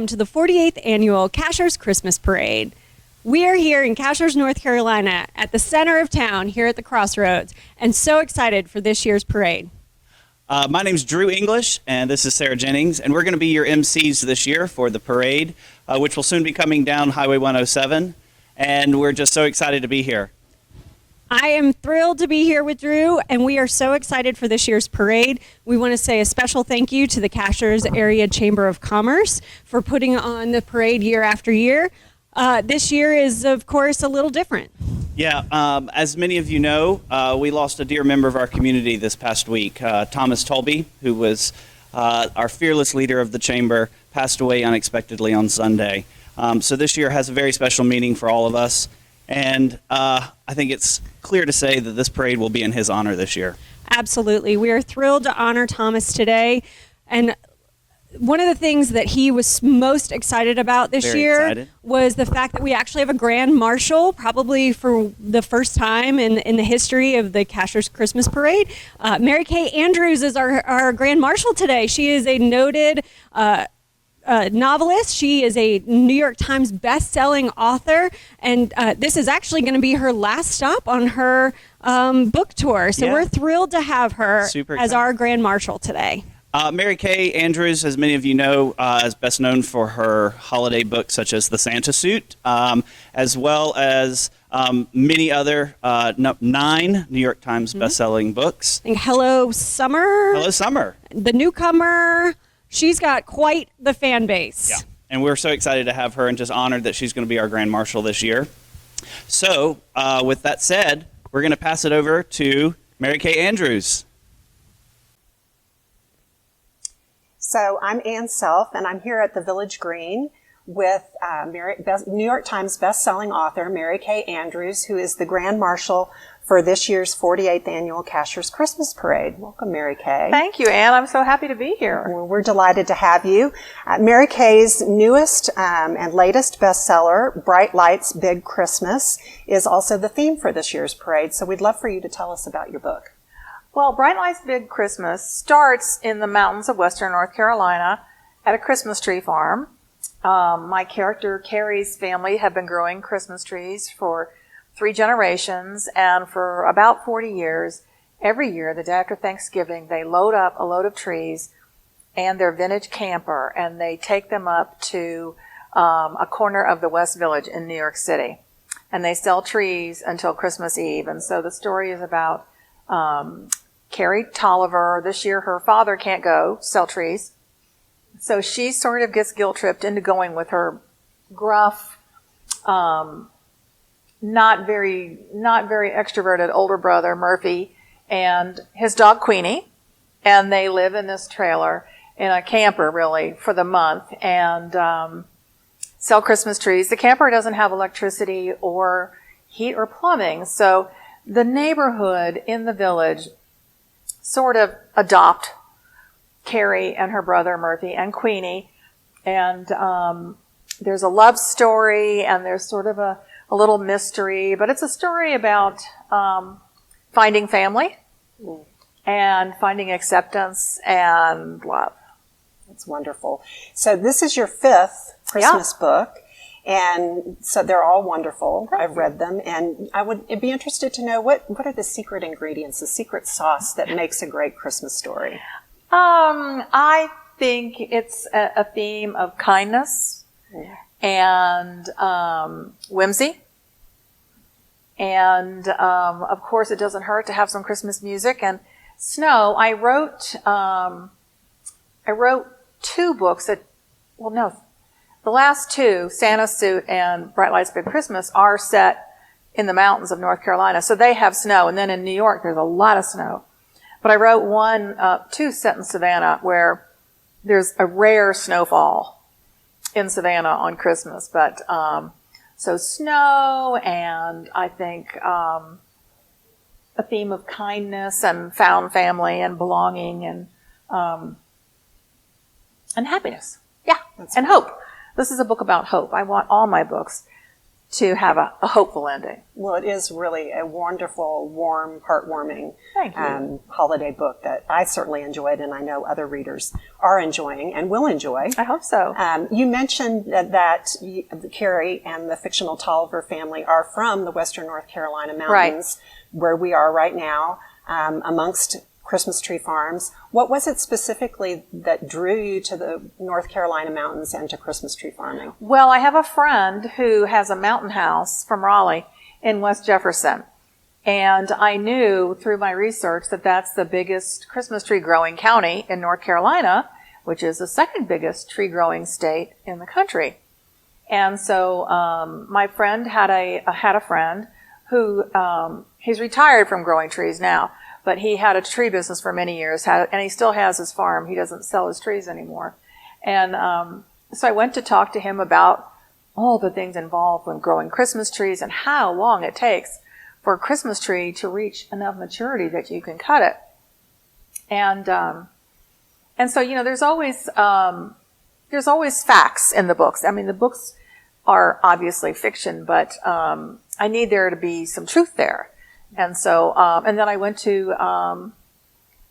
welcome to the 48th Annual Cashiers Christmas Parade. We are here in Cashiers, North Carolina, at the center of town here at the Crossroads, and so excited for this year's parade. My name's Drew English, and this is Sarah Jennings, and we're going to be your MCs this year for the parade, which will soon be coming down Highway 107, and we're just so excited to be here. I am thrilled to be here with Drew, and we are so excited for this year's parade. We want to say a special thank you to the Cashiers Area Chamber of Commerce for putting on the parade year after year. This year is, of course, a little different. Yeah, as many of you know, we lost a dear member of our community this past week. Thomas Tolby, who was our fearless leader of the chamber, passed away unexpectedly on Sunday. So this year has a very special meaning for all of us. And I think it's clear to say that this parade will be in his honor this year. Absolutely. We are thrilled to honor Thomas today. And one of the things that he was most excited about this year was the fact that we actually have a grand marshal, probably for the first time in the history of the Cashiers Christmas Parade. Mary Kay Andrews is our grand marshal today. She is a noted novelist. She is a New York Times best-selling author, and this is actually going to be her last stop on her book tour. So we're thrilled to have her as our grand marshal today. Mary Kay Andrews, as many of you know, is best known for her holiday books such as The Santa Suit, as well as many other 9 New York Times best-selling books. And Hello Summer. Hello Summer. The Newcomer. She's got quite the fan base. Yeah, and we're so excited to have her and just honored that she's going to be our grand marshal this year. So with that said, we're going to pass it over to Mary Kay Andrews. So I'm Ann Self, and I'm here at the Village Green with New York Times best-selling author Mary Kay Andrews, who is the Grand Marshal for this year's 48th Annual Cashiers Christmas Parade. Welcome, Mary Kay. Thank you, Ann. I'm so happy to be here. Well, we're delighted to have you. Mary Kay's newest and latest bestseller, Bright Lights, Big Christmas, is also the theme for this year's parade, so we'd love for you to tell us about your book. Well, Bright Lights, Big Christmas starts in the mountains of western North Carolina at a Christmas tree farm. My character, Carrie's family, have been growing Christmas trees for 3 generations, and for about 40 years, every year, the day after Thanksgiving, they load up a load of trees and their vintage camper, and they take them up to a corner of the West Village in New York City. And they sell trees until Christmas Eve. And so the story is about Carrie Tolliver. This year, her father can't go sell trees. So she sort of gets guilt-tripped into going with her gruff, not very extroverted older brother, Murphy, and his dog, Queenie. And they live in this trailer, in a camper, really, for the month, and sell Christmas trees. The camper doesn't have electricity or heat or plumbing, so the neighborhood in the village sort of adopt Carrie and her brother, Murphy, and Queenie. And there's a love story, and there's sort of a little mystery, but it's a story about finding family and finding acceptance and love. That's wonderful. So this is your 5th Christmas book, and so they're all wonderful. I've read them, and I'd be interested to know what are the secret ingredients, the secret sauce that makes a great Christmas story? I think it's a theme of kindness and whimsy. And, of course, it doesn't hurt to have some Christmas music and snow. I wrote 2 books the last 2, Santa Suit and Bright Lights, Big Christmas, are set in the mountains of North Carolina. So they have snow. And then in New York, there's a lot of snow. But I wrote 2 set in Savannah, where there's a rare snowfall in Savannah on Christmas. But, so snow, and I think a theme of kindness and found family and belonging and happiness. Yeah, and hope. This is a book about hope. I want all my books to have a hopeful ending. Well, it is really a wonderful, warm, heartwarming Thank you. holiday book that I certainly enjoyed, and I know other readers are enjoying and will enjoy. I hope so. You mentioned that Carrie and the fictional Tolliver family are from the Western North Carolina mountains, where we are right now, amongst Christmas tree farms. What was it specifically that drew you to the North Carolina mountains and to Christmas tree farming? Well, I have a friend who has a mountain house from Raleigh in West Jefferson. And I knew through my research that that's the biggest Christmas tree growing county in North Carolina, which is the second biggest tree growing state in the country. And so my friend had a friend who, he's retired from growing trees now, but he had a tree business for many years, and he still has his farm. He doesn't sell his trees anymore. And so I went to talk to him about all the things involved when growing Christmas trees and how long it takes for a Christmas tree to reach enough maturity that you can cut it. And so, you know, there's always facts in the books. I mean, the books are obviously fiction, but I need there to be some truth there. And so, and then I went to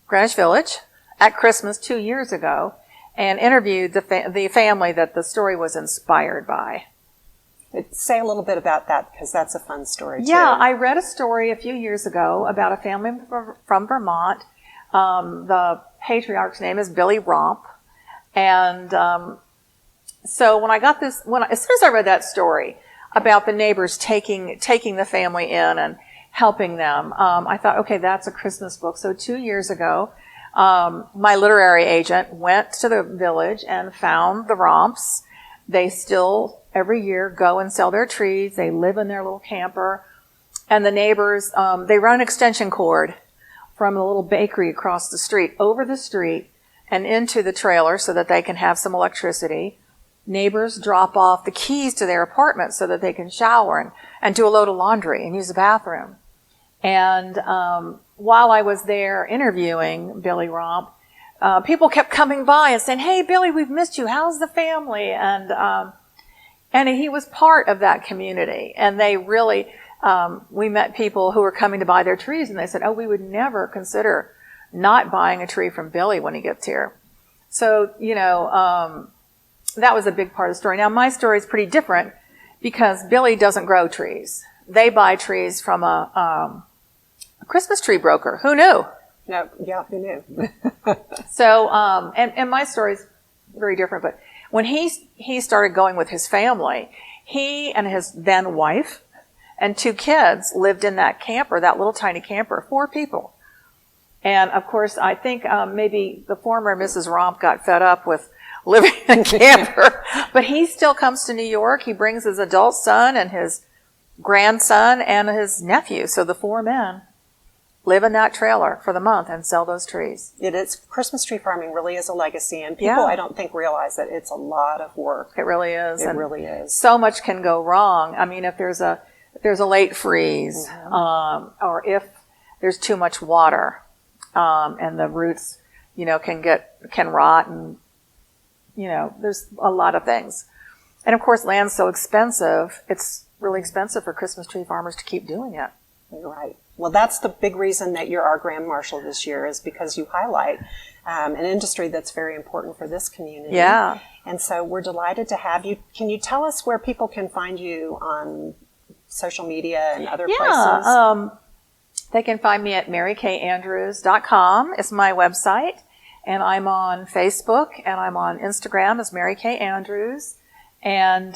Greenwich Village at Christmas 2 years ago and interviewed the family that the story was inspired by. Say a little bit about that, because that's a fun story, too. Yeah, I read a story a few years ago about a family from Vermont. The patriarch's name is Billy Romp. And so when I got this, as soon as I read that story about the neighbors taking the family in and helping them, I thought, okay, that's a Christmas book. So 2 years ago, my literary agent went to the village and found the Romps. They still, every year, go and sell their trees. They live in their little camper. And the neighbors, they run an extension cord from a little bakery across the street, over the street, and into the trailer so that they can have some electricity. Neighbors drop off the keys to their apartment so that they can shower and do a load of laundry and use the bathroom. And while I was there interviewing Billy Romp, people kept coming by and saying, "Hey, Billy, we've missed you. How's the family?" And he was part of that community. And they really, we met people who were coming to buy their trees, and they said, "Oh, we would never consider not buying a tree from Billy when he gets here." So, you know, that was a big part of the story. Now, my story is pretty different because Billy doesn't grow trees. They buy trees from a Christmas tree broker. Who knew? No, yeah, who knew? So, and my story is very different, but when he started going with his family, he and his then wife and 2 kids lived in that camper, that little tiny camper, 4 people. And of course, I think maybe the former Mrs. Romp got fed up with living in a camper, but he still comes to New York. He brings his adult son and his grandson and his nephew. So the 4 men live in that trailer for the month and sell those trees. It is, Christmas tree farming really is a legacy, and people, I don't think, realize that it's a lot of work. It really is. It really is. So much can go wrong. I mean, if there's a late freeze, or if there's too much water, and the roots, you know, can rot, and you know, there's a lot of things. And of course, land's so expensive; it's really expensive for Christmas tree farmers to keep doing it. You're right. Well, that's the big reason that you're our Grand Marshal this year, is because you highlight an industry that's very important for this community. Yeah. And so we're delighted to have you. Can you tell us where people can find you on social media and other places? They can find me at marykandrews.com is my website. And I'm on Facebook and I'm on Instagram as Mary Kay Andrews. And,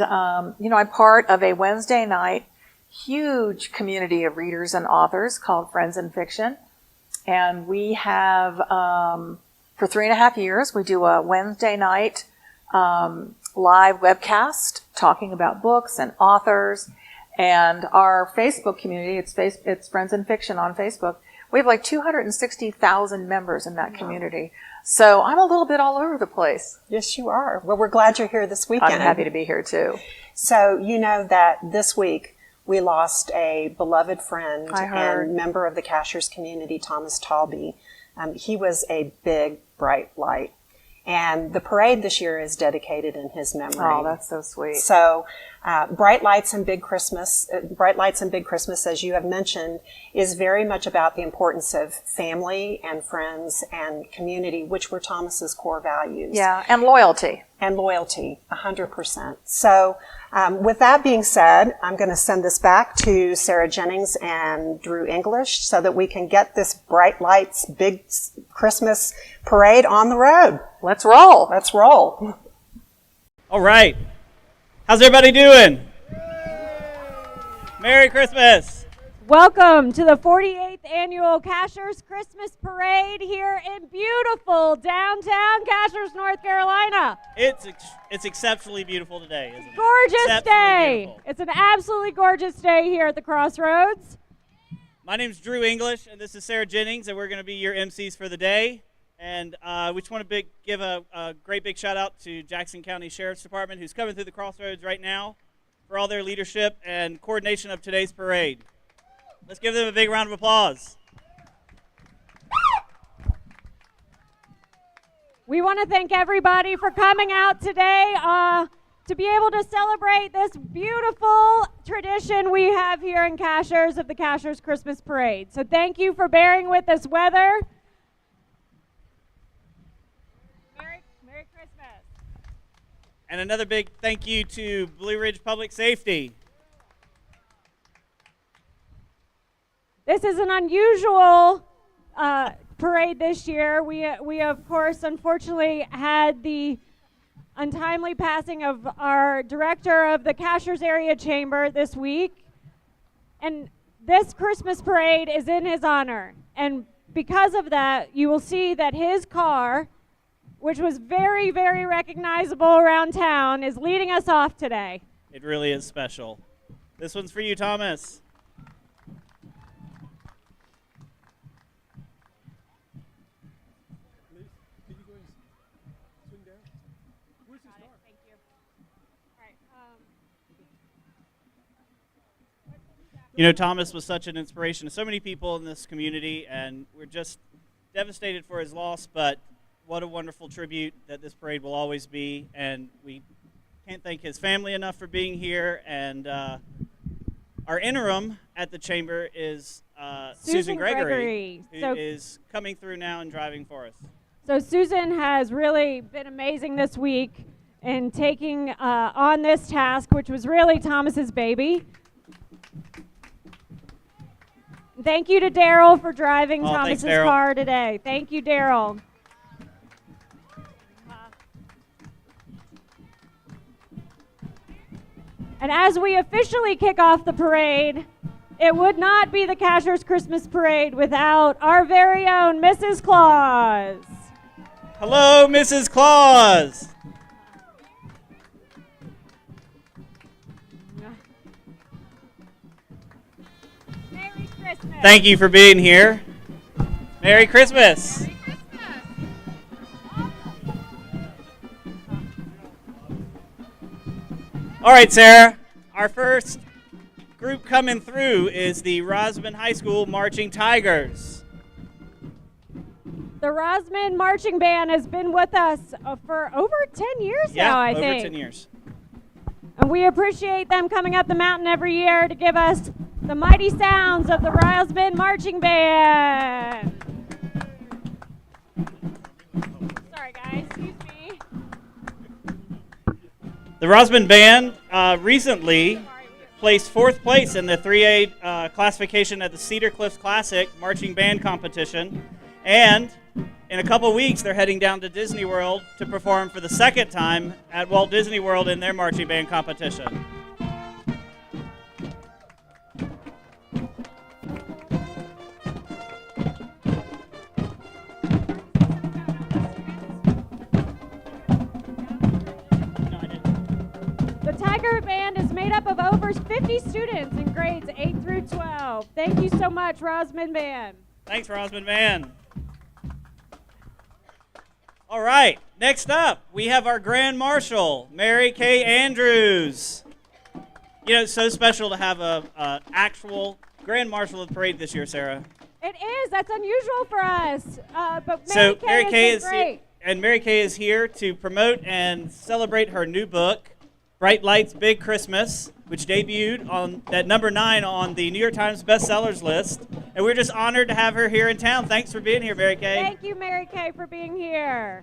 you know, I'm part of a Wednesday night huge community of readers and authors called Friends in Fiction. And we have, for 3.5 years, we do a Wednesday night live webcast talking about books and authors. And our Facebook community, it's Friends in Fiction on Facebook. We have like 260,000 members in that community. So I'm a little bit all over the place. Yes, you are. Well, we're glad you're here this weekend. I'm happy to be here too. So you know that this week we lost a beloved friend and member of the Cashiers community, Thomas Talby. He was a big, bright light. And the parade this year is dedicated in his memory. Oh, that's so sweet. So, Bright Lights and Big Christmas, as you have mentioned, is very much about the importance of family and friends and community, which were Thomas's core values. Yeah, and loyalty. And loyalty, 100%. So, with that being said, I'm going to send this back to Sarah Jennings and Drew English so that we can get this Bright Lights Big Christmas parade on the road. Let's roll. Let's roll. All right. How's everybody doing? Merry Christmas. Welcome to the 48th Annual Cashiers Christmas Parade here in beautiful downtown Cashiers, North Carolina. It's exceptionally beautiful today, isn't it? Gorgeous day. Beautiful. It's an absolutely gorgeous day here at the Crossroads. My name's Drew English, and this is Sarah Jennings, and we're going to be your MCs for the day. And we just want to give a great big shout out to Jackson County Sheriff's Department, who's coming through the Crossroads right now, for all their leadership and coordination of today's parade. Let's give them a big round of applause. We want to thank everybody for coming out today to be able to celebrate this beautiful tradition we have here in Cashiers of the Cashiers Christmas Parade. So thank you for bearing with this weather. Merry Christmas. And another big thank you to Blue Ridge Public Safety. This is an unusual parade this year. We of course, unfortunately, had the untimely passing of our director of the Cashiers Area Chamber this week. And this Christmas parade is in his honor. And because of that, you will see that his car, which was very, very recognizable around town, is leading us off today. It really is special. This one's for you, Thomas. You know, Thomas was such an inspiration to so many people in this community, and we're just devastated for his loss, but what a wonderful tribute that this parade will always be, and we can't thank his family enough for being here. And our interim at the Chamber is Susan Gregory, who is coming through now and driving for us. So Susan has really been amazing this week in taking on this task, which was really Thomas's baby. Thank you to Daryl for driving Thomas's car today. Thank you, Daryl. And as we officially kick off the parade, it would not be the Cashiers Christmas Parade without our very own Mrs. Claus. Hello, Mrs. Claus. Merry Christmas. Thank you for being here. Merry Christmas. Merry Christmas. All right, Sarah. Our first group coming through is the Rosman High School Marching Tigers. The Rosman Marching Band has been with us for over 10 years now, I think. Yeah, over 10 years. And we appreciate them coming up the mountain every year to give us the mighty sounds of the Rosman Marching Band. Sorry, guys. Excuse me. The Rosman Band recently placed 4th place in the 3A classification at the Cedar Cliffs Classic Marching Band Competition. And in a couple weeks, they're heading down to Disney World to perform for the 2nd time at Walt Disney World in their marching band competition. The Tiger Band is made up of over 50 students in grades 8 through 12. Thank you so much, Rosman Band. Thanks, Rosman Band. All right, next up, we have our Grand Marshal, Mary Kay Andrews. You know, it's so special to have a actual Grand Marshal of the parade this year, Sarah. It is. That's unusual for us. But Mary Kay is great. and Mary Kay is here to promote and celebrate her new book, Bright Lights, Big Christmas, which debuted at number 9 on the New York Times bestsellers list. And we're just honored to have her here in town. Thanks for being here, Mary Kay. Thank you, Mary Kay, for being here.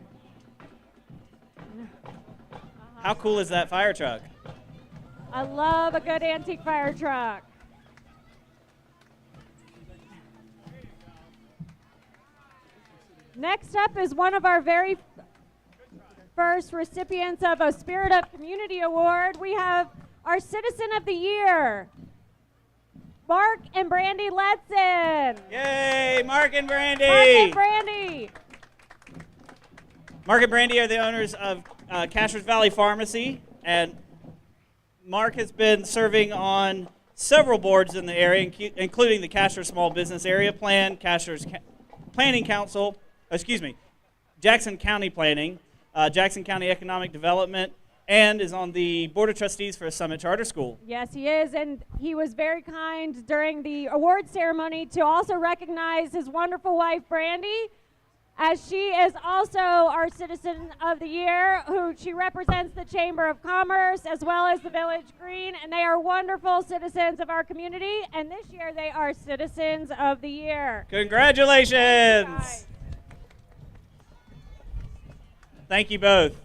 How cool is that fire truck? I love a good antique fire truck. Next up is one of our very first recipients of a Spirit of Community Award. We have our Citizen of the Year, Mark and Brandy Letson. Yay, Mark and Brandy. Mark and Brandy. Mark and Brandy are the owners of Cashiers Valley Pharmacy, and Mark has been serving on several boards in the area, including the Cashiers Small Business Area Plan, Cashiers Planning Council, Jackson County Planning, Jackson County Economic Development, and is on the Board of Trustees for Summit Charter School. Yes, he is, and he was very kind during the award ceremony to also recognize his wonderful wife, Brandy, as she is also our Citizen of the Year, who she represents the Chamber of Commerce as well as the Village Green, and they are wonderful citizens of our community, and this year they are Citizens of the Year. Congratulations! Thank you both.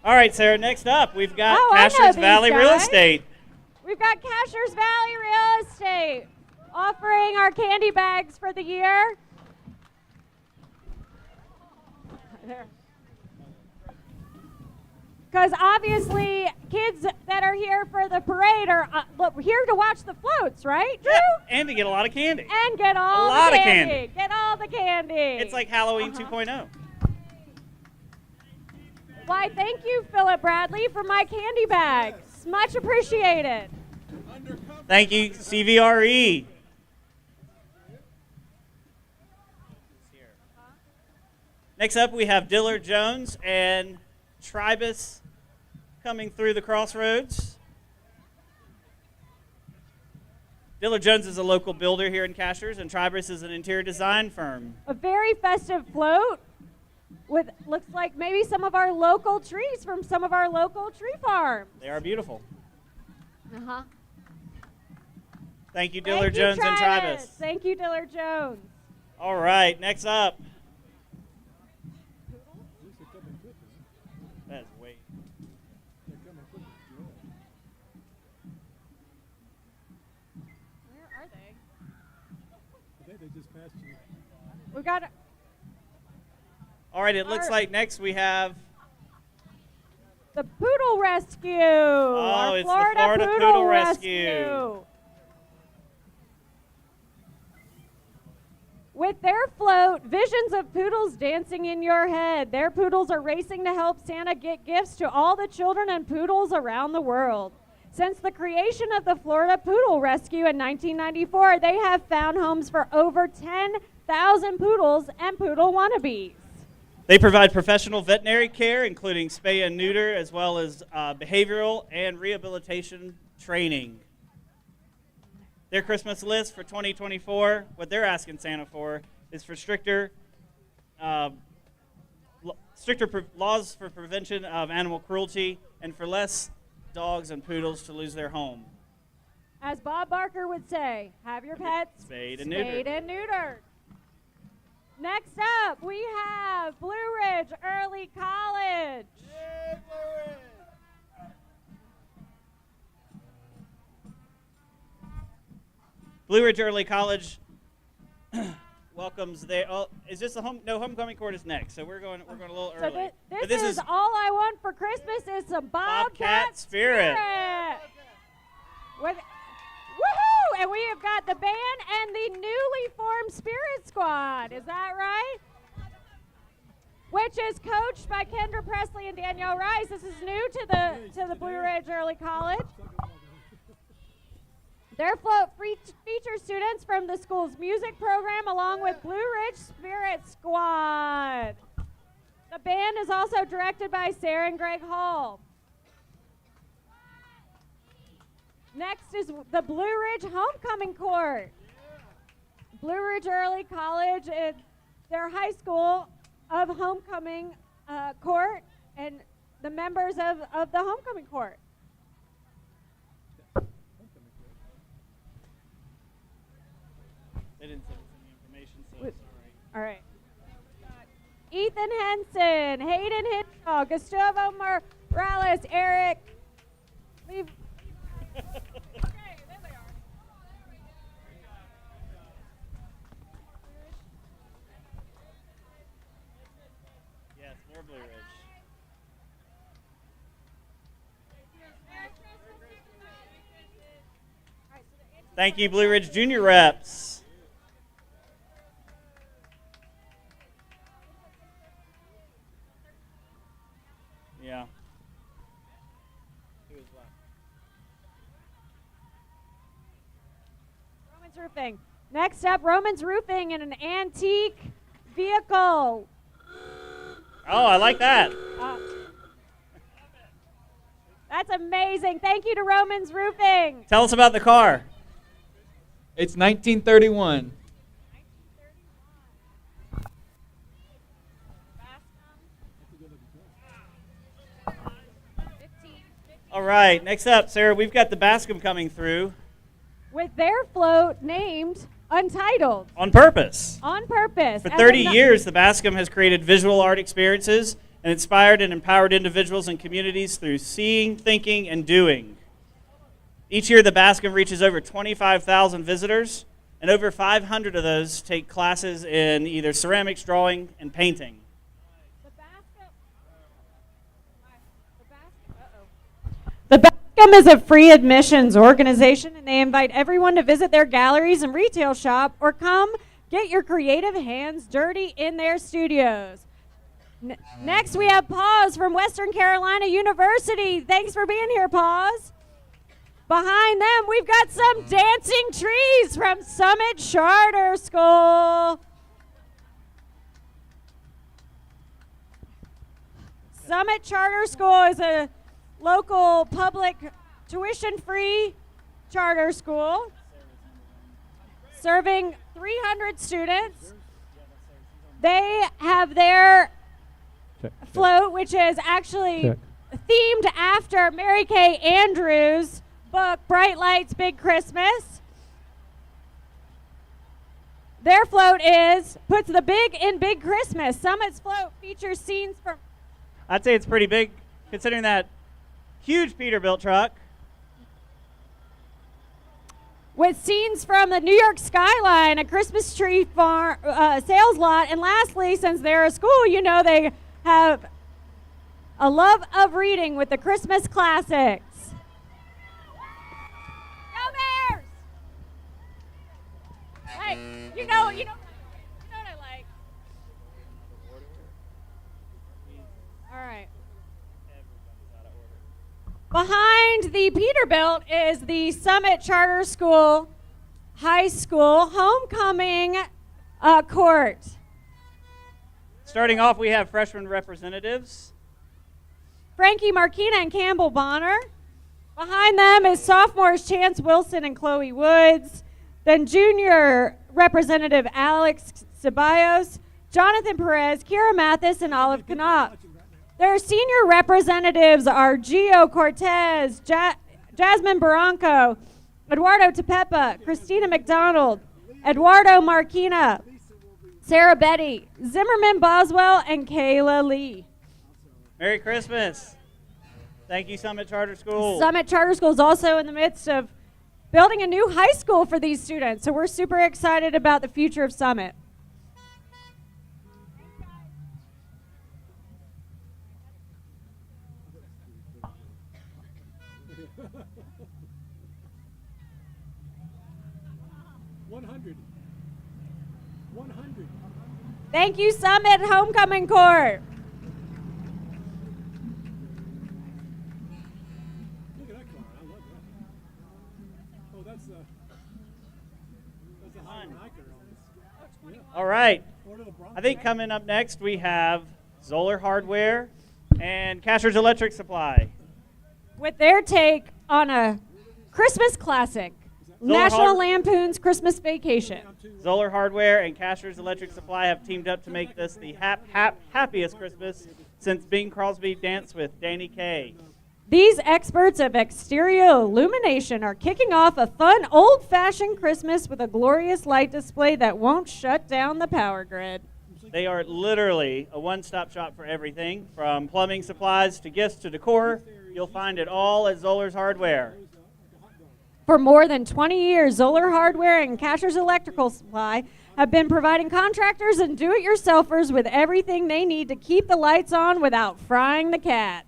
All right, Sarah, next up, we've got Cashiers Valley Real Estate. We've got Cashiers Valley Real Estate offering our candy bags for the year. Because obviously, kids that are here for the parade are here to watch the floats, right, Drew? Yeah, and to get a lot of candy. And get all the candy. Get all the candy. It's like Halloween 2.0. Why, thank you, Philip Bradley, for my candy bags. Much appreciated. Thank you, CVRE. Next up, we have Dillard Jones and Tribus coming through the Crossroads. Dillard Jones is a local builder here in Cashiers, and Tribus is an interior design firm. A very festive float with looks like maybe some of our local trees from some of our local tree farms. They are beautiful. Uh-huh. Thank you, Dillard Jones and Tribus. Thank you, Dillard Jones. All right, next up. That's way. Where are they? I think they just passed you. We got. All right, it looks like next we have. The Poodle Rescue. Oh, it's the Florida Poodle Rescue. With their float, visions of poodles dancing in your head. Their poodles are racing to help Santa get gifts to all the children and poodles around the world. Since the creation of the Florida Poodle Rescue in 1994, they have found homes for over 10,000 poodles and poodle wannabes. They provide professional veterinary care, including spay and neuter, as well as behavioral and rehabilitation training. Their Christmas list for 2024, what they're asking Santa for, is for stricter laws for prevention of animal cruelty and for less dogs and poodles to lose their home. As Bob Barker would say, have your pets spayed and neutered. Next up, we have Blue Ridge Early College. Yay, Blue Ridge! Blue Ridge Early College welcomes their. Oh, is this the homecoming court is next? So we're going a little early. So this is all I want for Christmas is some Bobcat Spirit. Woohoo! And we have got the band and the newly formed Spirit Squad. Is that right? Which is coached by Kendra Presley and Danielle Rice. This is new to the Blue Ridge Early College. Their float features students from the school's music program along with Blue Ridge Spirit Squad. The band is also directed by Sarah and Greg Hall. Next is the Blue Ridge Homecoming Court. Blue Ridge Early College and their high school of homecoming court and the members of the homecoming court. They didn't send us any information, so sorry. All right. Ethan Henson, Hayden Hinshaw, Gustavo Morales, Eric. Okay, there they are. Yes, more Blue Ridge. Thank you, Blue Ridge Junior reps. Yeah. Who is left? Romans Roofing. Next up, Romans Roofing in an antique vehicle. Oh, I like that. That's amazing. Thank you to Romans Roofing. Tell us about the car. It's 1931. All right, next up, Sarah, we've got the Bascom coming through. With their float named Untitled. On purpose. On purpose. For 30 years, the Bascom has created visual art experiences and inspired and empowered individuals and communities through seeing, thinking, and doing. Each year, the Bascom reaches over 25,000 visitors, and over 500 of those take classes in either ceramics, drawing, and painting. The Bascom is a free admissions organization, and they invite everyone to visit their galleries and retail shop or come get your creative hands dirty in their studios. Next, we have Paz from Western Carolina University. Thanks for being here, Paz. Behind them, we've got some dancing trees from Summit Charter School. Summit Charter School is a local public tuition-free charter school serving 300 students. They have their float, which is actually themed after Mary Kay Andrews' book, Bright Lights, Big Christmas. Their float puts the big in Big Christmas. Summit's float features scenes from... I'd say it's pretty big, considering that huge Peterbilt truck. With scenes from the New York skyline, a Christmas tree farm, sales lot, and lastly, since they're a school, you know they have a love of reading with the Christmas classics. Go Bears! Hey, you know what I like. All right. Behind the Peterbilt is the Summit Charter School High School homecoming court. Starting off, we have freshman representatives. Frankie Marquina and Campbell Bonner. Behind them is sophomores Chance Wilson and Chloe Woods. Then junior representative Alex Ceballos, Jonathan Perez, Kira Mathis, and Olive Knopf. Their senior representatives are Gio Cortez, Jasmine Barranco, Eduardo Tepepa, Christina McDonald, Eduardo Marquina, Sarah Betty, Zimmerman Boswell, and Kayla Lee. Merry Christmas. Thank you, Summit Charter School. Summit Charter School is also in the midst of building a new high school for these students, so we're super excited about the future of Summit. Thank you, Summit Homecoming Court. Look at that car. I love that. Oh, that's a hiker on this. All right. I think coming up next we have Zoller Hardware and Cashiers Electric Supply. With their take on a Christmas classic, National Lampoon's Christmas Vacation. Zoller Hardware and Cashiers Electric Supply have teamed up to make this the happiest Christmas since Bing Crosby danced with Danny Kaye. These experts of exterior illumination are kicking off a fun, old-fashioned Christmas with a glorious light display that won't shut down the power grid. They are literally a one-stop shop for everything, from plumbing supplies to gifts to decor. You'll find it all at Zoller's Hardware. For more than 20 years, Zoller Hardware and Cashiers Electrical Supply have been providing contractors and do-it-yourselfers with everything they need to keep the lights on without frying the cat.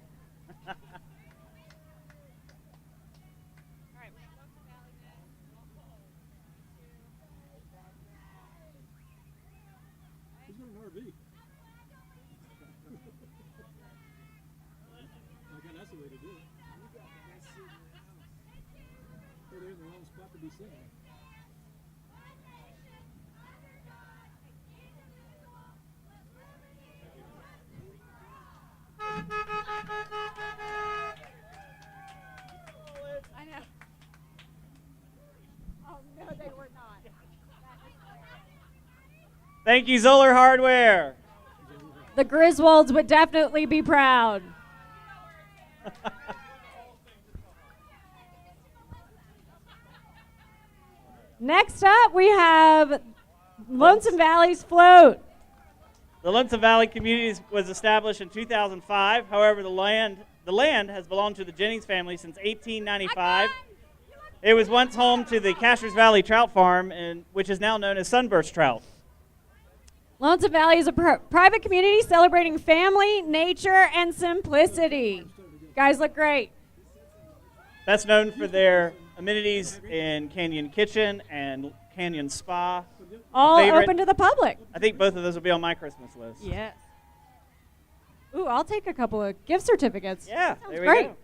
Who's got an RV? Okay, that's the way to do it. Oh, they're in the wrong spot to be sitting. I know. Oh, no, they were not. Thank you, Zoller Hardware. The Griswolds would definitely be proud. Next up, we have Lonesome Valley's Float. The Lonesome Valley community was established in 2005. However, the land has belonged to the Jennings family since 1895. It was once home to the Cashiers Valley Trout Farm, which is now known as Sunburst Trout. Lonesome Valley is a private community celebrating family, nature, and simplicity. Guys look great. Best known for their amenities in Canyon Kitchen and Canyon Spa. All open to the public. I think both of those will be on my Christmas list. Yes. Ooh, I'll take a couple of gift certificates. Yeah, Sounds there we great. go.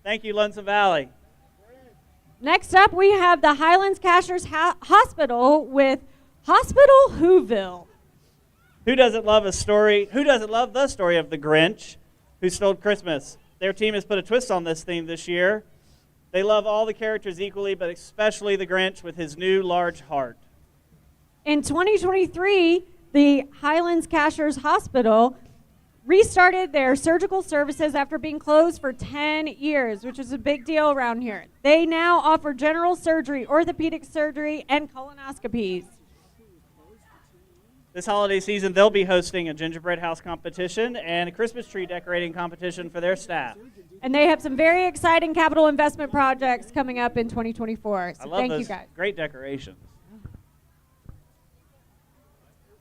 Thank you, Lonesome Valley. Next up, we have the Highlands Cashiers Hospital with Hospital Whoville. Who doesn't love a story? Who doesn't love the story of the Grinch who stole Christmas? Their team has put a twist on this theme this year. They love all the characters equally, but especially the Grinch with his new large heart. In 2023, the Highlands Cashiers Hospital restarted their surgical services after being closed for 10 years, which is a big deal around here. They now offer general surgery, orthopedic surgery, and colonoscopies. This holiday season, they'll be hosting a gingerbread house competition and a Christmas tree decorating competition for their staff. And they have some very exciting capital investment projects coming up in 2024. So I love thank those you guys. great decorations.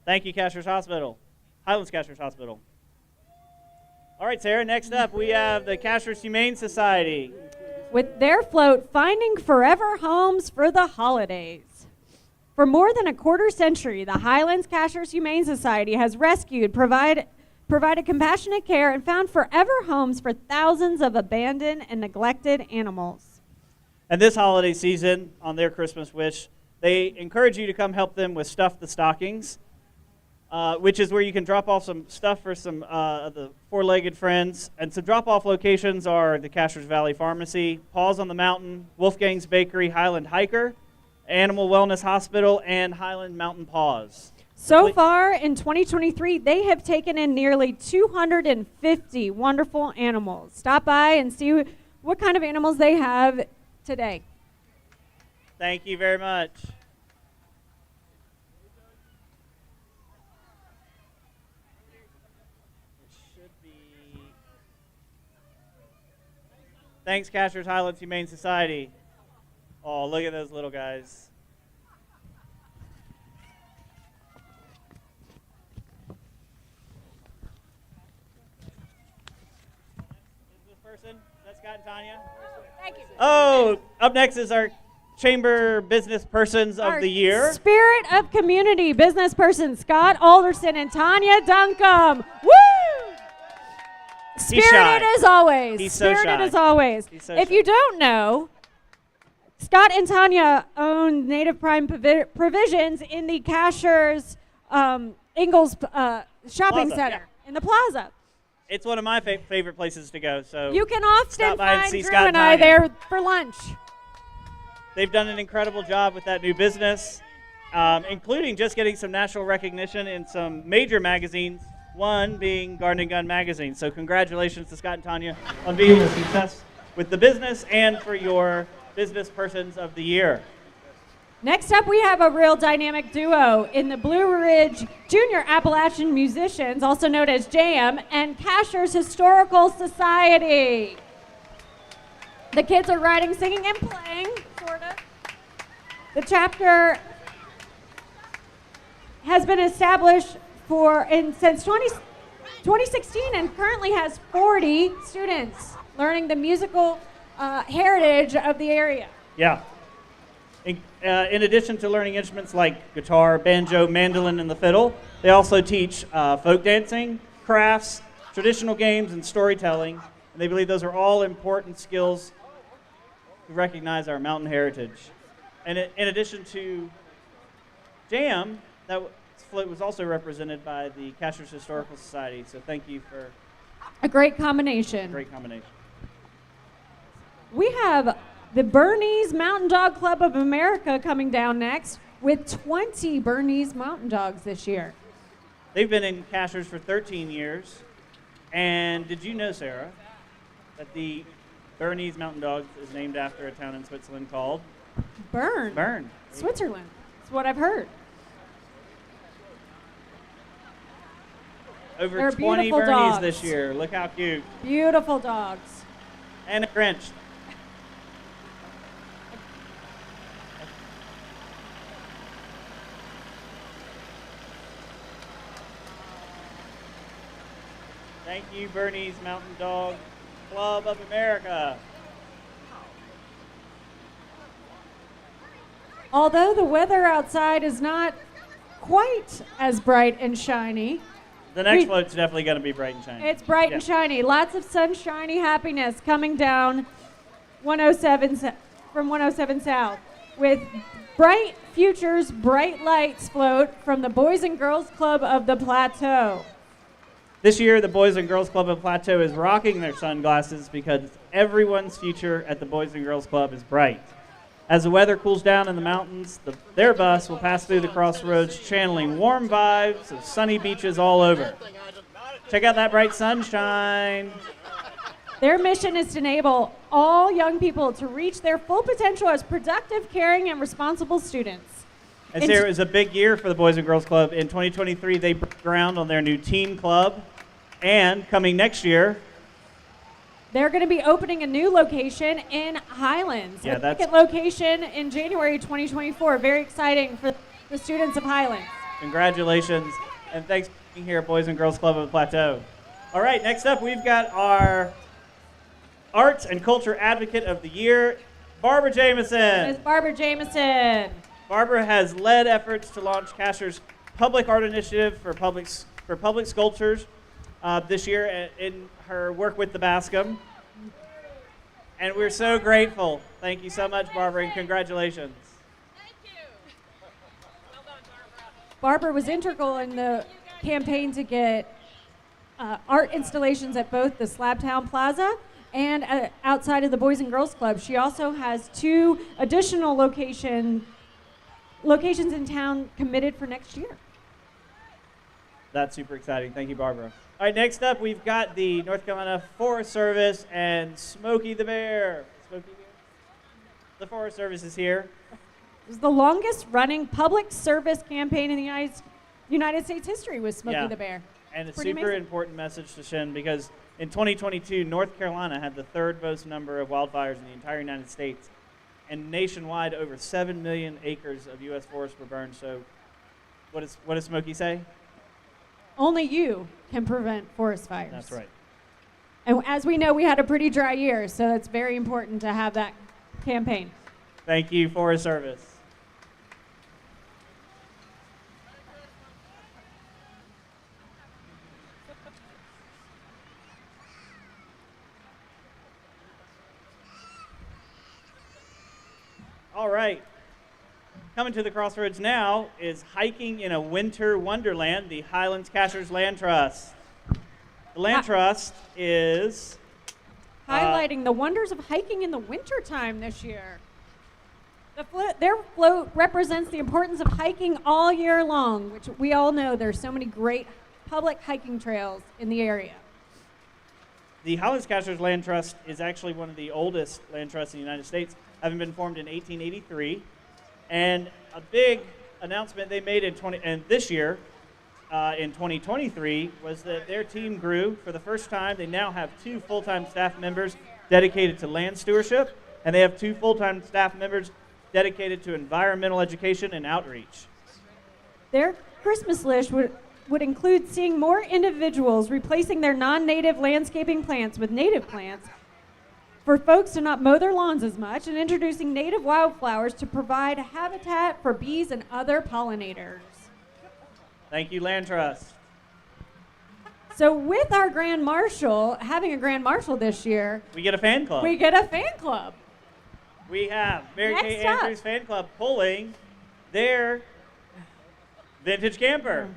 Thank you, Cashiers Hospital. Highlands Cashiers Hospital. All right, Sarah, next up we have the Cashiers Humane Society. With their float, Finding Forever Homes for the Holidays. For more than a quarter century, the Highlands Cashiers Humane Society has rescued, provided compassionate care, and found forever homes for thousands of abandoned and neglected animals. And this holiday season, on their Christmas wish, they encourage you to come help them with Stuff the Stockings, which is where you can drop off some stuff for some of the four-legged friends. And some drop-off locations are the Cashiers Valley Pharmacy, Paws on the Mountain, Wolfgang's Bakery, Highland Hiker, Animal Wellness Hospital, and Highland Mountain Paws. So far in 2023, they have taken in nearly 250 wonderful animals. Stop by and see what kind of animals they have today. Thank you very much. Thanks, Cashiers Highlands Humane Society. Oh, look at those little guys. Is this person? That's Scott and Tanya? Thank you. Oh, up next is our Chamber Business Persons of the Year. Spirit of Community Business Person Scott Alderson and Tanya Duncombe. Woo! Spirited as always. He's so Spirited shy. as always. He's so If shy. you don't know, Scott and Tanya own Native Prime Provisions in the Cashiers Ingalls shopping Plaza, center in the plaza. It's one of my favorite places to go. So You can often Stop by and find see Drew Scott and and I Tanya. there for lunch. They've done an incredible job with that new business, including just getting some national recognition in some major magazines, one being Garden and Gun magazine. So congratulations to Scott and Tanya on being a success with the business and for your Business Persons of the Year. Next up, we have a real dynamic duo in the Blue Ridge Junior Appalachian Musicians, also known as JAM, and Cashiers Historical Society. The kids are writing, singing, and playing, sort of. The chapter has been established since 2016 and currently has 40 students learning the musical heritage of the area. Yeah. In addition to learning instruments like guitar, banjo, mandolin, and the fiddle, they also teach folk dancing, crafts, traditional games, and storytelling. And they believe those are all important skills to recognize our mountain heritage. And in addition to JAM, that float was also represented by the Cashiers Historical Society. So thank you for a great combination. Great combination. We have the Bernese Mountain Dog Club of America coming down next with 20 Bernese Mountain Dogs this year. They've been in Cashiers for 13 years. And did you know, Sarah, that the Bernese Mountain Dogs is named after a town in Switzerland called? Bern. Switzerland. That's what I've heard. Over 20 Bernese dogs this year. Look how cute. Beautiful dogs. And a Grinch. Thank you, Bernese Mountain Dog Club of America. Although the weather outside is not quite as bright and shiny. The next float's definitely going to be bright and shiny. It's bright and shiny. Lots of sunshiny happiness coming down 107 from 107 South with Bright Futures, Bright Lights float from the Boys and Girls Club of the Plateau. This year, the Boys and Girls Club of Plateau is rocking their sunglasses because everyone's future at the Boys and Girls Club is bright. As the weather cools down in the mountains, their bus will pass through the Crossroads, channeling warm vibes of sunny beaches all over. Check out that bright sunshine. Their mission is to enable all young people to reach their full potential as productive, caring, and responsible students. And Sarah, it was a big year for the Boys and Girls Club. In 2023, they broke ground on their new teen club. And coming next year, they're going to be opening a new location in Highlands. Yeah, a second location in January 2024. Very exciting for the students of Highlands. Congratulations, and thanks for being here at Boys and Girls Club of the Plateau. All right, next up, we've got our Arts and Culture Advocate of the Year, Barbara Jameson. Ms. Barbara Jameson. Barbara has led efforts to launch Cashiers' Public Art Initiative for public sculptures this year in her work with the Bascom. And we're so grateful. Thank you so much, Barbara, and congratulations. Thank you. Well done, Barbara. Barbara was integral in the campaign to get art installations at both the Slabtown Plaza and outside of the Boys and Girls Club. She also has 2 additional locations in town committed for next year. That's super exciting. Thank you, Barbara. All right, next up, we've got the North Carolina Forest Service and Smokey the Bear. Smokey the Bear? The Forest Service is here. It was the longest running public service campaign in the United States history with Smokey the Bear. And it's pretty super amazing. important message to send because in 2022, North Carolina had the 3rd most number of wildfires in the entire United States. And nationwide, over 7 million acres of U.S. forests were burned. So what does Smokey say? Only you can prevent forest fires. That's right. And as we know, we had a pretty dry year, so it's very important to have that campaign. Thank you, Forest Service. All right. Coming to the Crossroads now is Hiking in a Winter Wonderland, the Highlands Cashiers Land Trust. The Land Trust is highlighting the wonders of hiking in the wintertime this year. Their float represents the importance of hiking all year long, which we all know there's so many great public hiking trails in the area. The Highlands Cashiers Land Trust is actually one of the oldest land trusts in the United States, having been formed in 1883. And a big announcement they made this year, in 2023, was that their team grew for the first time. They now have 2 full-time staff members dedicated to land stewardship, and they have 2 full-time staff members dedicated to environmental education and outreach. Their Christmas list would include seeing more individuals replacing their non-native landscaping plants with native plants, for folks to not mow their lawns as much, and introducing native wildflowers to provide habitat for bees and other pollinators. Thank you, Land Trust. So with our Grand Marshal, having a Grand Marshal this year, We get a fan club. we get a fan club. We have Mary Kay Next up. Andrews Fan Club pulling their vintage camper.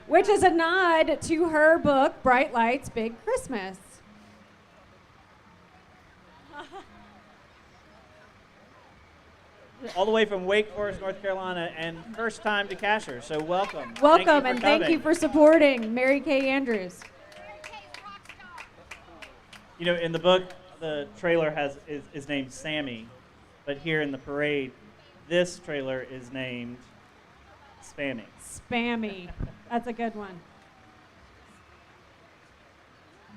Which is a nod to her book, Bright Lights, Big Christmas. All the way from Wake Forest, North Carolina, and first time to Cashiers. So welcome. Welcome, Thank thank you for supporting Mary Kay Andrews. You know, in the book, the trailer is named Sammy, but here in the parade, this trailer is named Spammy. Spammy. That's a good one.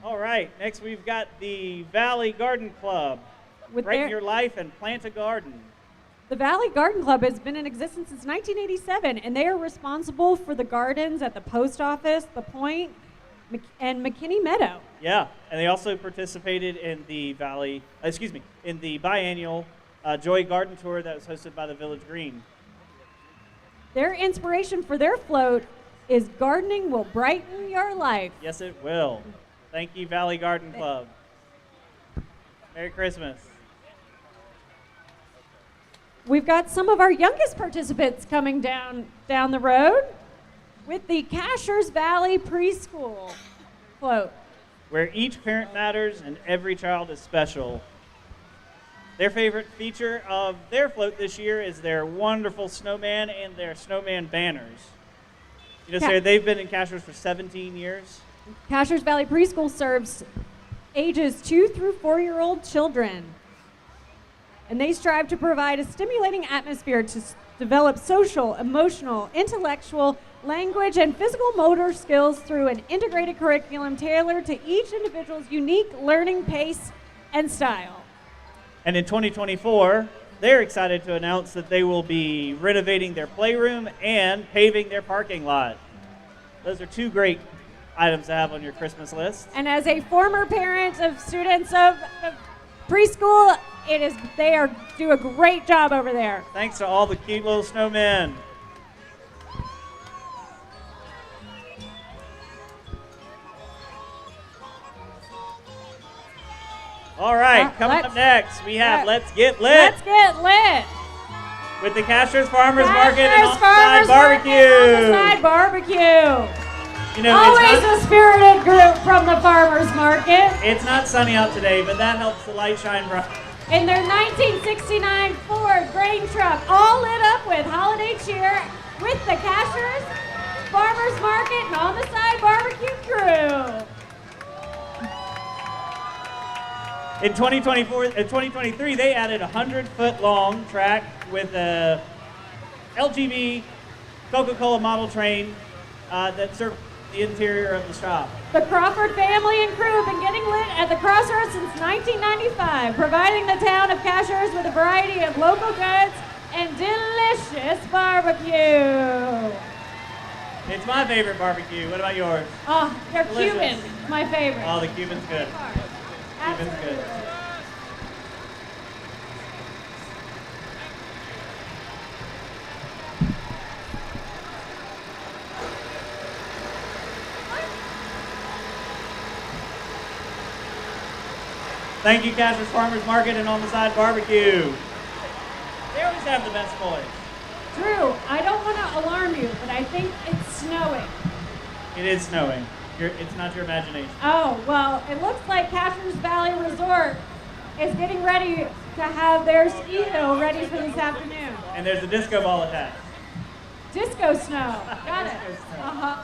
All right, next we've got the Valley Garden Club. With Brighten their- your life and plant a garden. The Valley Garden Club has been in existence since 1987, and they are responsible for the gardens at the post office, the Point, and McKinney Meadow. Yeah, and they also participated in the in the biannual Joy Garden Tour that was hosted by the Village Green. Their inspiration for their float is gardening will brighten your life. Yes, it will. Thank you, Valley Garden Club. Merry Christmas. We've got some of our youngest participants coming down the road with the Cashiers Valley Preschool float. Where each parent matters and every child is special. Their favorite feature of their float this year is their wonderful snowman and their snowman banners. You know, Sarah, they've been in Cashiers for 17 years. Cashiers Valley Preschool serves ages 2 through 4-year-old children. And they strive to provide a stimulating atmosphere to develop social, emotional, intellectual, language, and physical motor skills through an integrated curriculum tailored to each individual's unique learning pace and style. And in 2024, they're excited to announce that they will be renovating their playroom and paving their parking lot. Those are 2 great items to have on your Christmas list. And as a former parent of students of preschool, they do a great job over there. Thanks to all the cute little snowmen. All right, coming up next, we have Let's Get Lit. Let's get lit. With the Cashiers Farmers Market and Cashiers On-Side Farmers Market Barbecue. and On-Side Barbecue. You know, Always a spirited group from the Farmers Market. it's not sunny out today, but that helps the light shine bright. In their 1969 Ford grain truck, all lit up with holiday cheer with the Cashiers Farmers Market and On the Side Barbecue crew. In 2023, they added a 100-foot-long track with a LGB Coca-Cola model train that served the interior of the shop. The Crawford family and crew have been getting lit at the Crossroads since 1995, providing the town of Cashiers with a variety of local goods and delicious barbecue. It's my favorite barbecue. What about yours? Oh, they're Delicious. Cuban. My favorite. Oh, the Cuban's good. Cuban's good. Thank you, Cashiers Farmers Market and On the Side Barbecue. They always have the best boys. Drew, I don't want to alarm you, but I think it's snowing. It is snowing. It's not your imagination. Oh, well, it looks like Cashiers Valley Resort is getting ready to have their ski hill ready for this afternoon. And there's a disco ball attached. Disco snow. Got it. Disco snow. Uh-huh.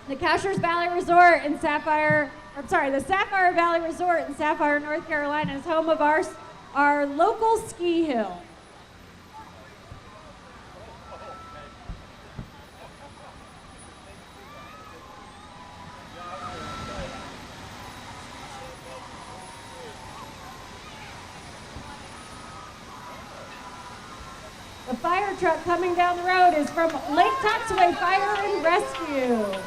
The Cashiers Valley Resort in Sapphire, the Sapphire Valley Resort in Sapphire, North Carolina is home of our local ski hill. The fire truck coming down the road is from Lake Toxaway Fire and Rescue.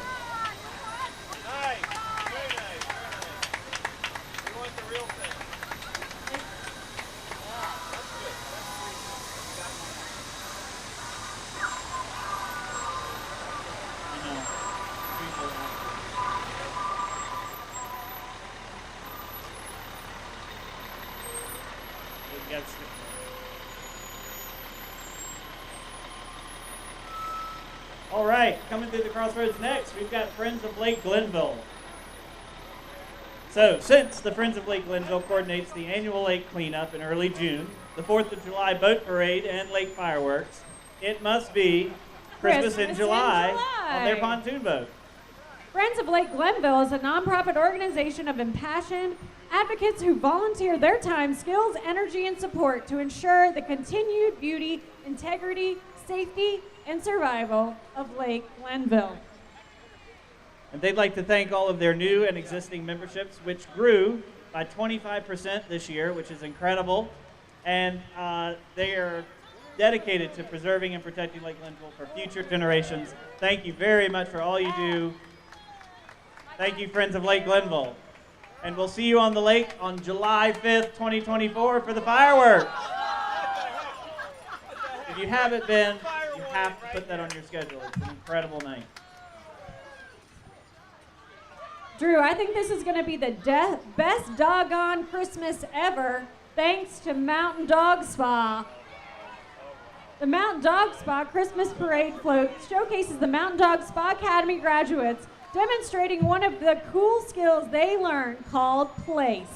All right, coming through the Crossroads next, we've got Friends of Lake Glenville. So, since the Friends of Lake Glenville coordinates the annual lake cleanup in early June, the 4th of July boat parade, and lake fireworks, it must be Christmas in July on their pontoon boat. Friends of Lake Glenville is a nonprofit organization of impassioned advocates who volunteer their time, skills, energy, and support to ensure the continued beauty, integrity, safety, and survival of Lake Glenville. And they'd like to thank all of their new and existing memberships, which grew by 25% this year, which is incredible. And they are dedicated to preserving and protecting Lake Glenville for future generations. Thank you very much for all you do. Thank you, Friends of Lake Glenville. And we'll see you on the lake on July 5th, 2024 for the fireworks. If you haven't been, you have to put that on your schedule. It's an incredible night. Drew, I think this is going to be the best doggone Christmas ever, thanks to Mountain Dog Spa. The Mountain Dog Spa Christmas Parade float showcases the Mountain Dog Spa Academy graduates demonstrating one of the cool skills they learned called place.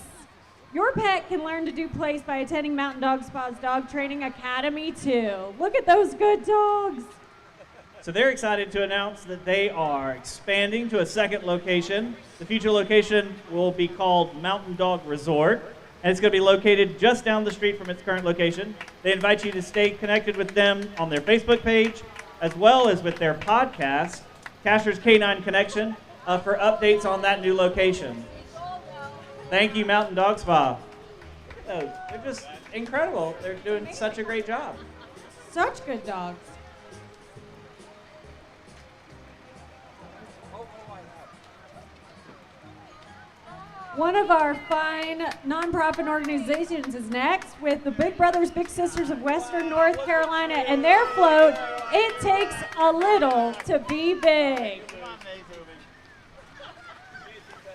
Your pet can learn to do place by attending Mountain Dog Spa's Dog Training Academy too. Look at those good dogs. So they're excited to announce that they are expanding to a second location. The future location will be called Mountain Dog Resort, and it's going to be located just down the street from its current location. They invite you to stay connected with them on their Facebook page, as well as with their podcast, Cashiers Canine Connection, for updates on that new location. Thank you, Mountain Dog Spa. They're just incredible. They're doing such a great job. Such good dogs. One of our fine nonprofit organizations is next with the Big Brothers Big Sisters of Western North Carolina and their float, It Takes a Little to Be Big.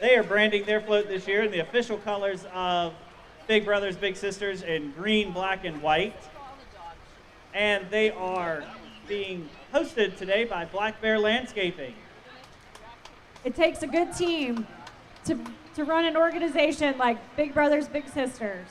They are branding their float this year in the official colors of Big Brothers Big Sisters in green, black, and white. And they are being hosted today by Black Bear Landscaping. It takes a good team to run an organization like Big Brothers Big Sisters.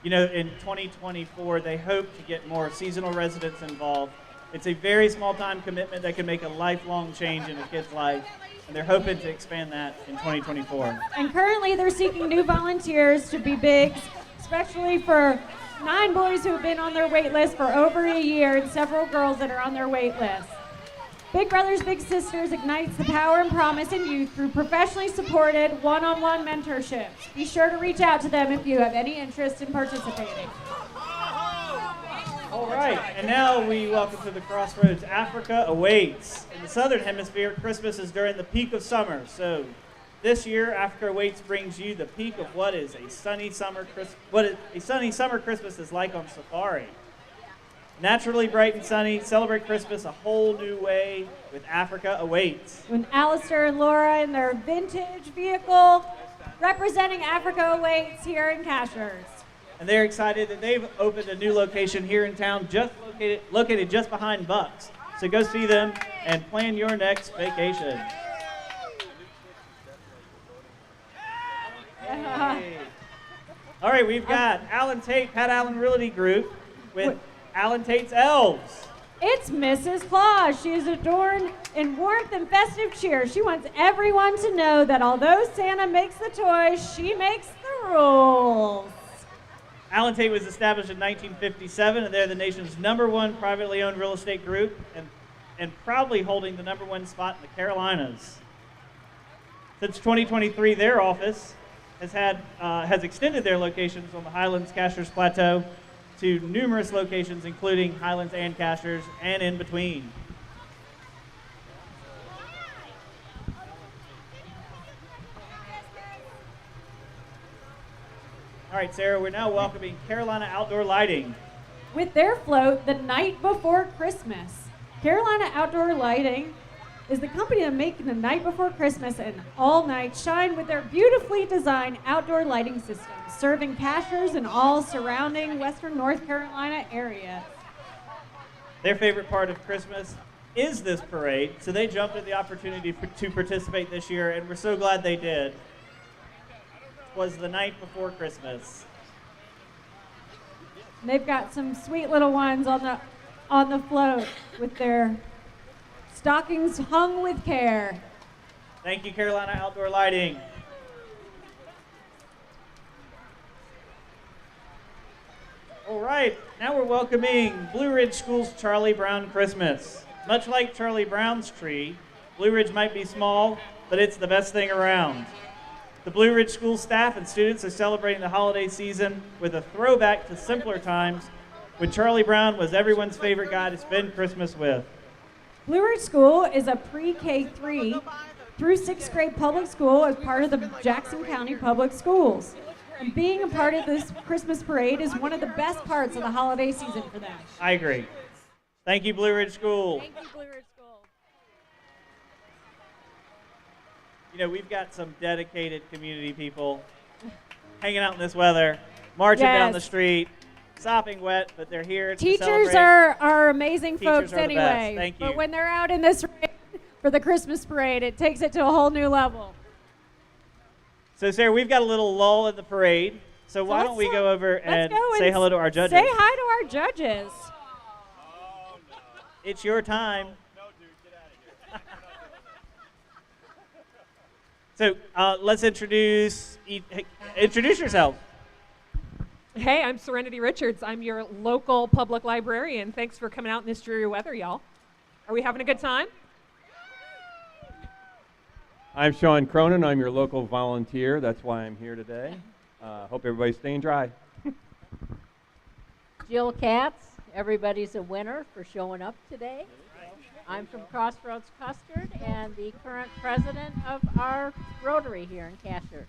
You know, in 2024, they hope to get more seasonal residents involved. It's a very small time commitment that can make a lifelong change in a kid's life, and they're hoping to expand that in 2024. And currently they're seeking new volunteers to be bigs, especially for 9 boys who have been on their wait list for over a year and several girls that are on their wait list. Big Brothers Big Sisters ignites the power and promise in youth through professionally supported one-on-one mentorships. Be sure to reach out to them if you have any interest in participating. All right, and now we welcome to the Crossroads, Africa Awaits. In the Southern Hemisphere, Christmas is during the peak of summer. So this year, Africa Awaits brings you the peak of what a sunny summer Christmas is like on safari. Naturally bright and sunny, celebrate Christmas a whole new way with Africa Awaits. When Alistair and Laura in their vintage vehicle representing Africa Awaits here in Cashiers. And they're excited that they've opened a new location here in town, just located just behind Bucks. So go see them and plan your next vacation. Hey. All right, we've got Alan Tate, Pat Allen Realty Group with Alan Tate's Elves. It's Mrs. Claus. She is adorned in warmth and festive cheer. She wants everyone to know that although Santa makes the toys, she makes the rules. Alan Tate was established in 1957, and they're the nation's #1 privately owned real estate group and proudly holding the #1 spot in the Carolinas. Since 2023, their office has extended their locations on the Highlands Cashiers Plateau to numerous locations, including Highlands and Cashiers, and in between. All right, Sarah, we're now welcoming Carolina Outdoor Lighting. With their float, The Night Before Christmas. Carolina Outdoor Lighting is the company that makes The Night Before Christmas an all-night shine with their beautifully designed outdoor lighting system, serving Cashiers and all surrounding western North Carolina area. Their favorite part of Christmas is this parade, so they jumped at the opportunity to participate this year, and we're so glad they did. It was the night before Christmas. They've got some sweet little ones on the float with their stockings hung with care. Thank you, Carolina Outdoor Lighting. All right, now we're welcoming Blue Ridge School's Charlie Brown Christmas. Much like Charlie Brown's tree, Blue Ridge might be small, but it's the best thing around. The Blue Ridge School staff and students are celebrating the holiday season with a throwback to simpler times when Charlie Brown was everyone's favorite guy to spend Christmas with. Blue Ridge School is a pre-K3 through 6th grade public school as part of the Jackson County Public Schools. And being a part of this Christmas parade is one of the best parts of the holiday season for them. I agree. Thank you, Blue Ridge School. Thank you, Blue Ridge School. You know, we've got some dedicated community people hanging out in this weather, marching down the street, sopping wet, but they're here to Teachers celebrate. are amazing Teachers folks are the anyway. best. Thank you. But when they're out in this rain for the Christmas parade, it takes it to a whole new level. So, Sarah, we've got a little lull in the parade, so why don't we go over and say hello to our judges? Say hi to our judges. It's your time. So let's introduce yourself. Hey, I'm Serenity Richards. I'm your local public librarian. Thanks for coming out in this dreary weather, y'all. Are we having a good time? I'm Sean Cronin. I'm your local volunteer. That's why I'm here today. Hope everybody's staying dry. Jill Katz. Everybody's a winner for showing up today. I'm from Crossroads Custard and the current president of our Rotary here in Cashiers.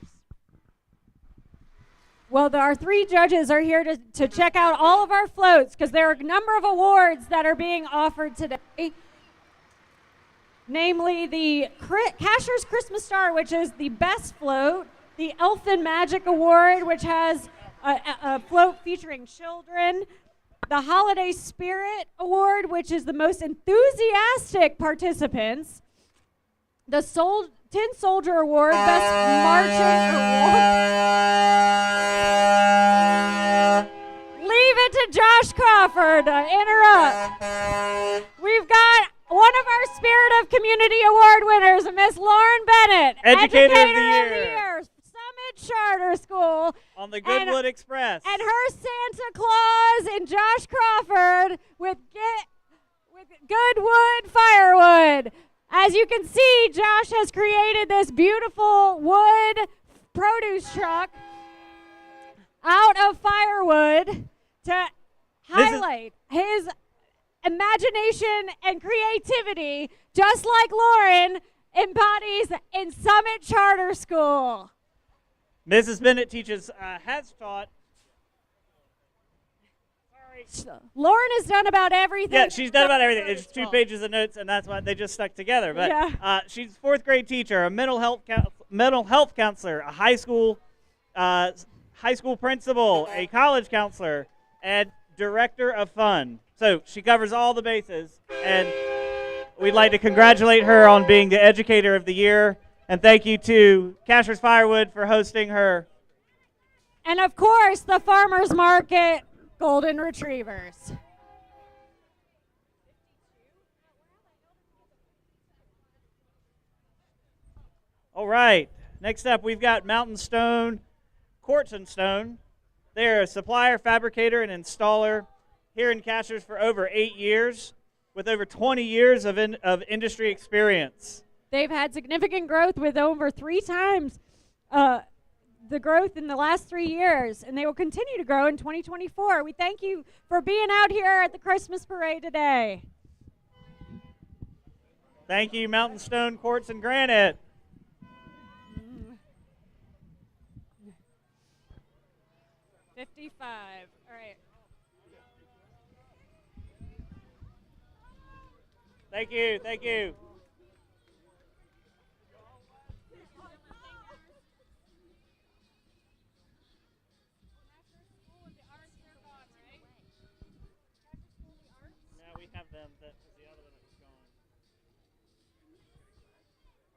Well, our three judges are here to check out all of our floats because there are a number of awards that are being offered today. Namely, the Cashiers Christmas Star, which is the best float, the Elfin Magic Award, which has a float featuring children, the Holiday Spirit Award, which is the most enthusiastic participants, the Tin Soldier Award, Best Marching Award. Leave it to Josh Crawford to interrupt. We've got one of our Spirit of Community Award winners, Miss Lauren Bennett, Educator of the Year. Summit Charter School. On the Goodwood Express. And her Santa Claus and Josh Crawford with Goodwood Firewood. As you can see, Josh has created this beautiful wood produce truck out of firewood to highlight his imagination and creativity, just like Lauren embodies in Summit Charter School. Mrs. Bennett has taught. Lauren has done about everything. Yeah, she's done about everything. It's 2 pages of notes, and that's why they just stuck together. But she's a 4th grade teacher, a mental health counselor, a high school principal, a college counselor, and director of fun. So she covers all the bases, and we'd like to congratulate her on being the Educator of the Year. And thank you to Cashiers Firewood for hosting her. And of course, the farmers market golden retrievers. All right. Next up, we've got Mountain Stone, Quartz and Stone. They're a supplier, fabricator, and installer here in Cashiers for over 8 years, with over 20 years of industry experience. They've had significant growth with over 3 times the growth in the last 3 years, and they will continue to grow in 2024. We thank you for being out here at the Christmas parade today. Thank you, Mountain Stone, Quartz, and Granite. $55. All right. Thank you. Thank you. Now we have them. That was the other one that was gone.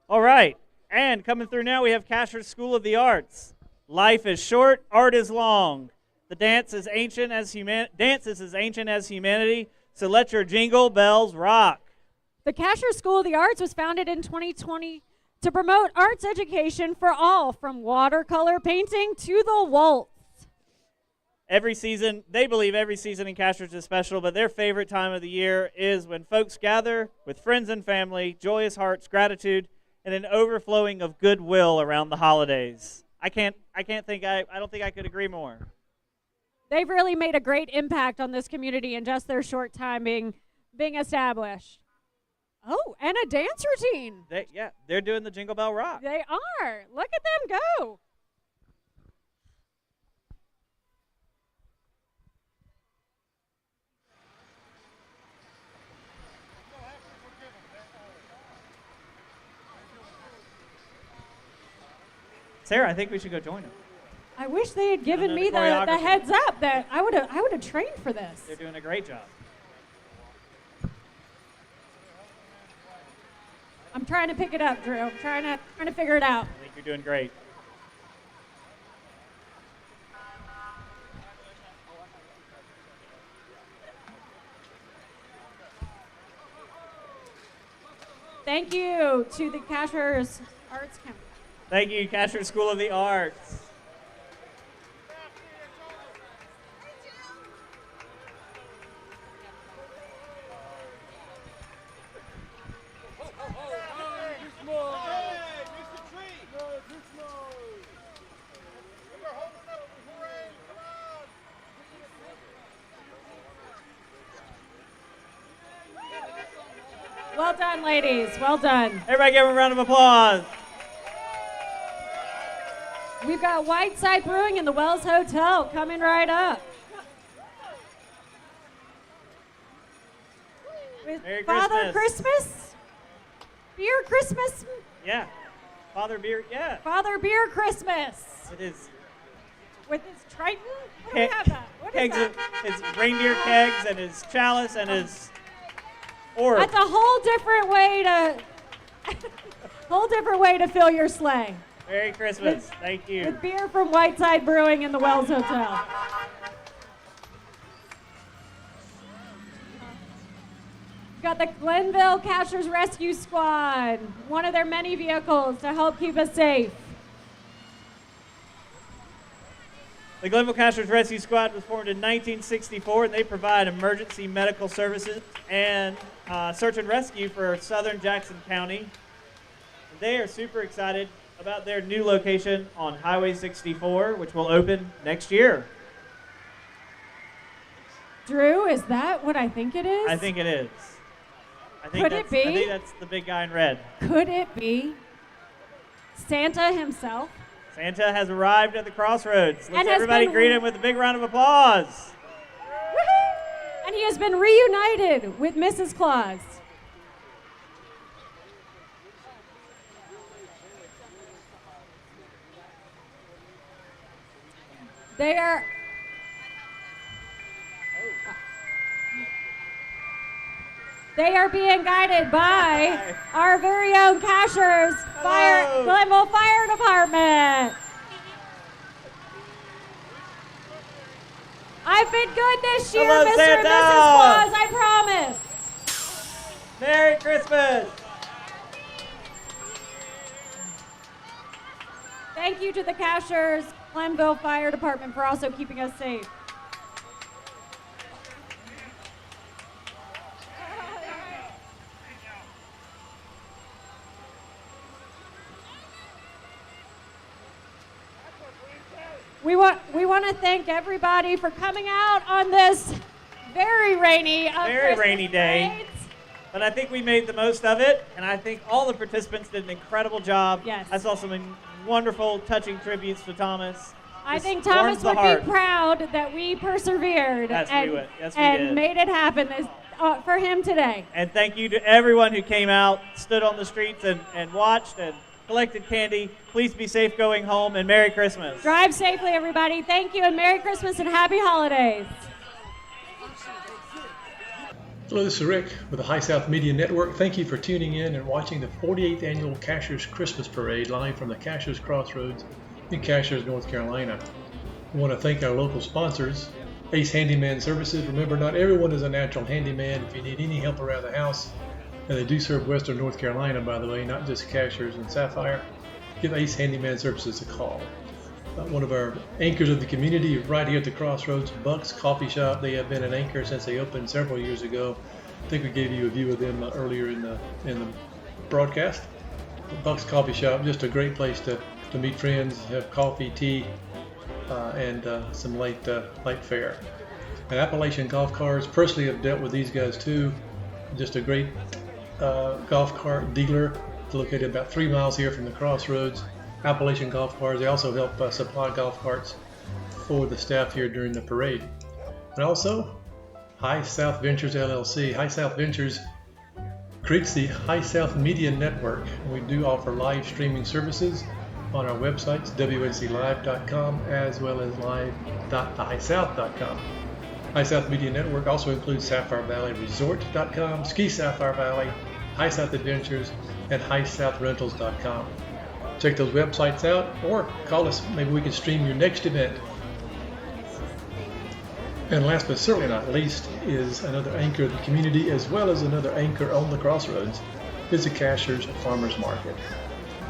All right. And coming through now, we have Cashiers School of the Arts. Life is short, art is long. The dance is as ancient as humanity, so let your jingle bells rock. The Cashiers School of the Arts was founded in 2020 to promote arts education for all, from watercolor painting to the waltz. They believe every season in Cashiers is special, but their favorite time of the year is when folks gather with friends and family, joyous hearts, gratitude, and an overflowing of goodwill around the holidays. I don't think I could agree more. They've really made a great impact on this community in just their short time being established. Oh, and a dance routine. They're doing the Jingle Bell Rock. They are. Look at them go. Sarah, I think we should go join them. I wish they had given me the heads up that I would have trained for this. They're doing a great job. I'm trying to pick it up, Drew. I'm trying to figure it out. I think you're doing great. Thank you to the Cashiers Arts Council. Thank you, Cashiers School of the Arts. Well done, ladies. Well done. Everybody give them a round of applause. We've got Whiteside Brewing and the Wells Hotel coming right up. With Merry Father Christmas. Christmas? Beer Christmas? Yeah. Father Beer, yeah. Father Beer Christmas. It is. With his Triton? What do we have that? What is that? His reindeer kegs and his chalice and his orb. That's a whole different way to fill your sleigh. Merry Christmas. Thank you. With beer from Whiteside Brewing and the Wells Hotel. We've got the Glenville Cashiers Rescue Squad, one of their many vehicles to help keep us safe. The Glenville Cashiers Rescue Squad was formed in 1964, and they provide emergency medical services and search and rescue for southern Jackson County. They are super excited about their new location on Highway 64, which will open next year. Drew, is that what I think it is? I think it is. Could it be? I think that's the big guy in red. Could it be Santa himself? Santa has arrived at the Crossroads. Let's And everybody greet him with a big round of applause. Woohoo! And he has been reunited with Mrs. Claus. They are being guided by our very own Cashiers Glenville Fire Department. have been good this year, Hello, Mr. Santa. and Mrs. Claus, I promise. Merry Christmas. Thank you to the Cashiers, Glenville Fire Department for also keeping us safe. We want to thank everybody for coming out on this very rainy day. parades. But I think we made the most of it, and I think all the participants did an incredible job. Yes. I saw some wonderful, touching tributes to Thomas. I Just think Thomas warms the would heart. be proud that we persevered Yes, and, we would. Yes, we and did. made it happen for him today. And thank you to everyone who came out, stood on the streets, and watched and collected candy. Please be safe going home, and Merry Christmas. Drive safely, everybody. Thank you, and Merry Christmas and Happy Holidays. Hello, this is Rick with the High South Media Network. Thank you for tuning in and watching the 48th Annual Cashiers Christmas Parade live from the Cashiers Crossroads in Cashiers, North Carolina. We want to thank our local sponsors, Ace Handyman Services. Remember, not everyone is a natural handyman. If you need any help around the house, and they do serve Western North Carolina, by the way, not just Cashiers and Sapphire, give Ace Handyman Services a call. One of our anchors of the community right here at the Crossroads, Buck's Coffee Shop. They have been an anchor since they opened several years ago. I think we gave you a view of them earlier in the broadcast. Buck's Coffee Shop, just a great place to meet friends, have coffee, tea, and some light fare. And Appalachian Golf Cars, personally have dealt with these guys too. Just a great golf cart dealer. It's located about 3 miles here from the Crossroads. Appalachian Golf Cars. They also help supply golf carts for the staff here during the parade. And also, High South Ventures LLC. High South Ventures creates the High South Media Network. We do offer live streaming services on our websites, wnclive.com, as well as live.highsouth.com. High South Media Network also includes Sapphire Valley Resort.com, Ski Sapphire Valley, High South Adventures, and HighSouthRentals.com. Check those websites out or call us. Maybe we can stream your next event. And last but certainly not least is another anchor of the community, as well as another anchor on the Crossroads, is the Cashiers Farmers Market.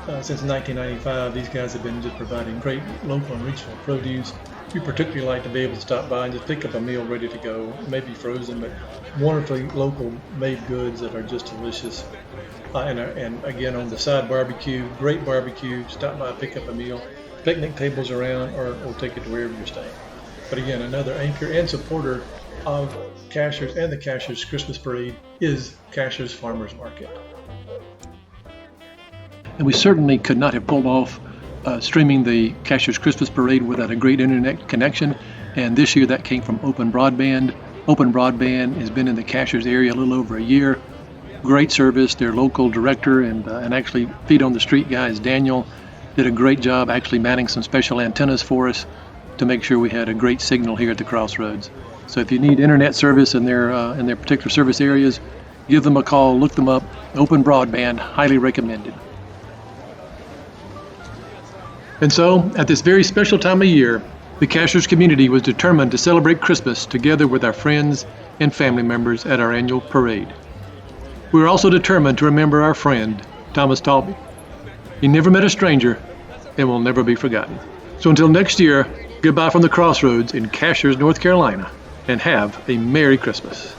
Since 1995, these guys have been just providing great local and regional produce. We particularly like to be able to stop by and just pick up a meal ready to go, maybe frozen, but wonderfully local made goods that are just delicious. And again, on the side barbecue, great barbecue, stop by, pick up a meal, picnic tables around, or take it to wherever you're staying. But again, another anchor and supporter of Cashiers and the Cashiers Christmas Parade is Cashiers Farmers Market. And we certainly could not have pulled off streaming the Cashiers Christmas Parade without a great internet connection. And this year that came from Open Broadband. Open Broadband has been in the Cashiers area a little over a year. Great service. Their local director and actually feet on the street guys, Daniel, did a great job actually manning some special antennas for us to make sure we had a great signal here at the Crossroads. So if you need internet service in their particular service areas, give them a call, look them up. Open Broadband, highly recommended. And so, at this very special time of year, the Cashiers community was determined to celebrate Christmas together with our friends and family members at our annual parade. We were also determined to remember our friend, Thomas Talby. He never met a stranger and will never be forgotten. So until next year, goodbye from the Crossroads in Cashiers, North Carolina, and have a Merry Christmas.